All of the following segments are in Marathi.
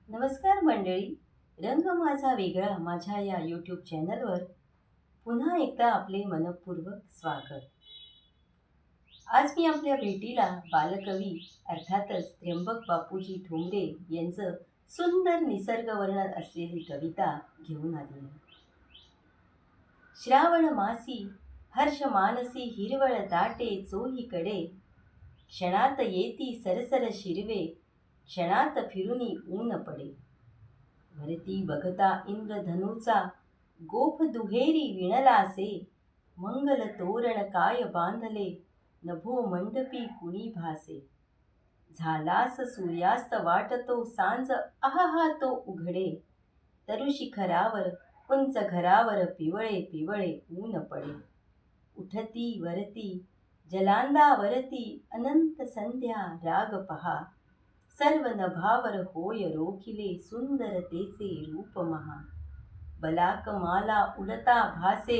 नमस्कार मंडळी. रंग माझा वेगळा माझ्या या यूट्यूब चॅनलवर पुन्हा एकदा आपले मनपूर्वक स्वागत. आज मी आपल्या भेटीला बालकवी अर्थातच त्र्यंबक बापूजी ठोंबरे यांचं सुंदर निसर्ग वर्णन असलेली कविता घेऊन आली आहे. श्रावण मासी हर्ष मानसी हिरवळ दाटे चोहीकडे, क्षणात येती सरसर शिरवे, क्षणात फिरुनी ऊन पडे. वरती बघता इंद्रधनुचा गोफ दुहेरी विणलासे, मंगल तोरण काय बांधले, नभो मंडपी कुणी भासे. झालास सूर्यास्त वाटतो सांज आहा तो उघडे, तरुशिखरावर उंच घरावर पिवळे पिवळे ऊन पडे. उठती वरती जलांदावरती अनंत संध्या राग पहा, सर्व नभावर होय रोखिले सुंदरतेचे रूप महा. बलाक माला उडता भासे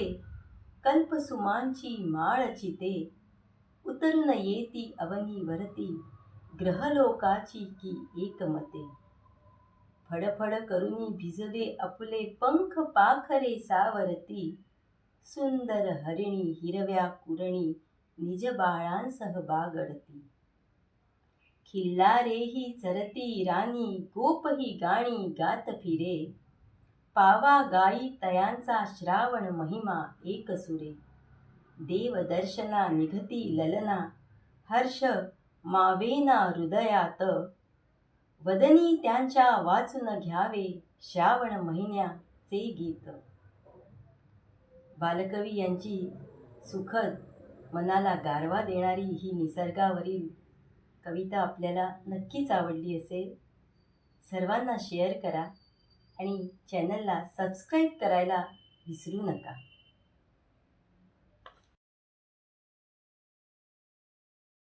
कल्पसुमांची माळ चिते, उतरून येती अवनीवरती ग्रहलोकाची की एकमते. फडफड करुनी भिजवे आपले पंख पाखरे सावरती, सुंदर हरिणी हिरव्या कुरणी निज बाळांसह बागडती. खिल्लारेही चरती रानी गोपही गाणी गात फिरे, पावा गाई तयांचा श्रावण महिमा एक सुरे. देवदर्शना निघती ललना हर्ष मावेना हृदयात, वदनी त्यांच्या वाचून घ्यावे श्रावण महिन्याचे गीत. बालकवी यांची सुखद मनाला गारवा देणारी ही निसर्गावरील कविता आपल्याला नक्कीच आवडली असेल. सर्वांना शेअर करा आणि चॅनलला सबस्क्राईब करायला विसरू नका.